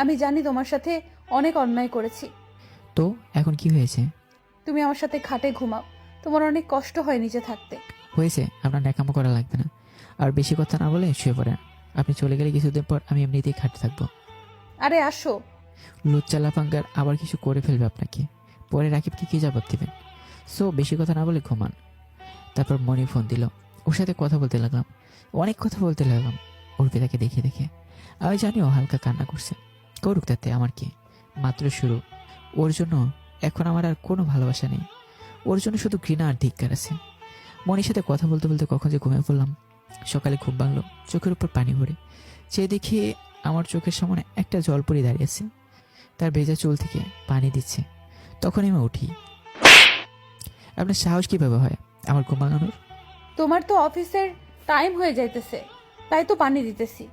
আমি জানি তোমার সাথে অনেক অন্যায় করেছি। তো এখন কি হয়েছে? তুমি আমার সাথে খাটে ঘুমাও, তোমার অনেক কষ্ট হয় নিচে থাকতে। হয়েছে, আপনার ন্যাকামো করা লাগবে না। আর বেশি কথা না বলে শুয়ে পড়েন। আপনি চলে গেলে কিছুদিন পর আমি এমনিতেই খাটে থাকবো। আরে আসো। লুচ্চা লাফাঙ্গার আবার কিছু করে ফেলবে আপনাকে, পরে রাকিবকে কি জবাব দেবেন? সো বেশি কথা না বলে ঘুমান। তারপর মনি ফোন দিল, ওর সাথে কথা বলতে লাগলাম, অনেক কথা বলতে লাগলাম অর্পিতাকে দেখে দেখে। আমি জানি ও হালকা কান্না করছে, করুক, তাতে আমার কি, মাত্র শুরু। ওর জন্য এখন আমার আর কোনো ভালোবাসা নেই, ওর জন্য শুধু ঘৃণা আর ধিক্কার আছে। মনির সাথে কথা বলতে বলতে কখন যে ঘুমিয়ে পড়লাম। সকালে ঘুম ভাঙলো, চোখের উপর পানি ভরে চেয়ে দেখি আমার চোখের সামনে একটা জলপরি দাঁড়িয়েছে, তার ভেজা চুল থেকে পানি দিচ্ছে। তখনই আমি উঠি। আপনার সাহস কিভাবে হয় আমার ঘুম ভাঙানোর? তোমার তো অফিসের টাইম হয়ে যাইতেছে, তাই তো পানি দিতেছি।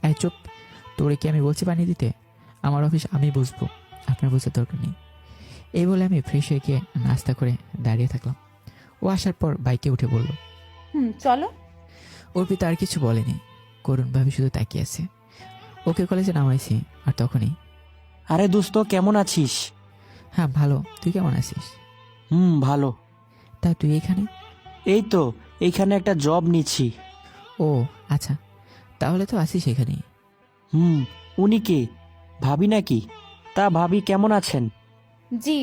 এই চুপ, তোরে কি আমি বলছি পানি দিতে? আমার অফিস আমি বুঝবো, আপনার বোঝার দরকার নেই। এই বলে আমি ফ্রেশ হয়ে গিয়ে নাস্তা করে দাঁড়িয়ে থাকলাম। ও আসার পর বাইকে উঠে বলল, চলো। অর্পিতা আর কিছু বলেনি, করুণভাবে শুধু তাকিয়ে আছে। ওকে কলেজে নামাইছি, আর তখনই, আরে দোস্ত, কেমন আছিস? হ্যাঁ ভালো, তুই কেমন আছিস? ভালো। তা তুই এখানে? এই তো, এইখানে একটা জব নিচ্ছি। ও আচ্ছা, তাহলে তো আছিস এখানেই। উনি কে? ভাবি নাকি? তা ভাবি কেমন আছেন? জি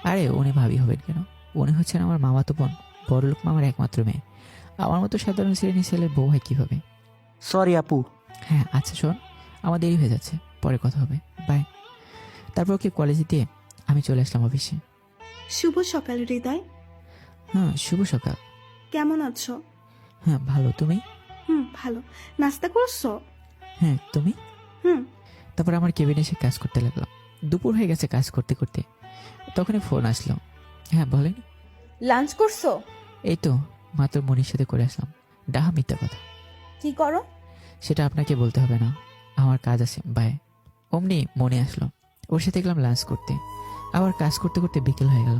আরে উনি ভাবি হবেন কেন, উনি হচ্ছেন আমার মামাতো বোন, বড়লোক মামার একমাত্র মেয়ে। আমার মতো সাধারণ শ্রেণী ছেলের বউ হয় কিভাবে? সরি আপু। হ্যাঁ আচ্ছা শোন, আমার দেরি হয়ে যাচ্ছে, পরে কথা হবে, বাই। তারপর ওকে কলেজে দিয়ে আমি চলে আসলাম অফিসে। শুভ সকাল হৃদয়। হ্যাঁ শুভ সকাল। কেমন আছো? হ্যাঁ ভালো, তুমি? ভালো। নাস্তা করছো? হ্যাঁ তুমি? হুম। তারপর আমার কেবিনে এসে কাজ করতে লাগলাম। দুপুর হয়ে গেছে কাজ করতে করতে, তখনই ফোন আসলো। হ্যাঁ বলেন। লাঞ্চ করছো? এই তো মাত্র মনির সাথে করে আসলাম। ডাহা মিথ্যা কথা। কি করো? সেটা আপনাকে বলতে হবে না, আমার কাজ আছে, বাই। অমনি মনে আসলো, ওর সাথে গেলাম লাঞ্চ করতে। আবার কাজ করতে করতে বিকেল হয়ে গেল।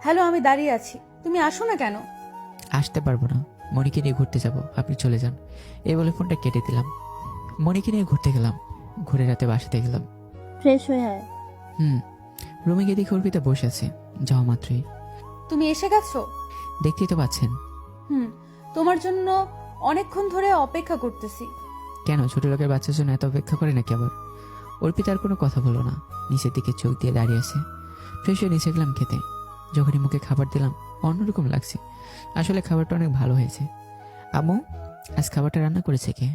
হ্যালো, আমি দাঁড়িয়ে আছি, তুমি আসো না কেন? আসতে পারবো না, মনিকে নিয়ে ঘুরতে যাব, আপনি চলে যান। এই বলে ফোনটা কেটে দিলাম। মনিকে নিয়ে ঘুরতে গেলাম, ঘুরে রাতে বাসাতে গেলাম। ফ্রেশ হয়ে আয়। রুমে গিয়ে দেখি অর্পিতা বসে আছে, যাওয়া মাত্রই। তুমি এসে গেছো? দেখতেই তো পাচ্ছেন। তোমার জন্য অনেকক্ষণ ধরে অপেক্ষা করতেছি। কেন, ছোট লোকের বাচ্চার জন্য এত অপেক্ষা করে নাকি আবার? অর্পিতা আর কোনো কথা বলো না, নিচের দিকে চোখ দিয়ে দাঁড়িয়ে আছে। ফ্রেশ হয়ে নিচে গেলাম খেতে। যখনই মুখে খাবার দিলাম অন্যরকম লাগছে, আসলে খাবারটা অনেক ভালো হয়েছে। আম্মু, আজ খাবারটা রান্না করেছে কে?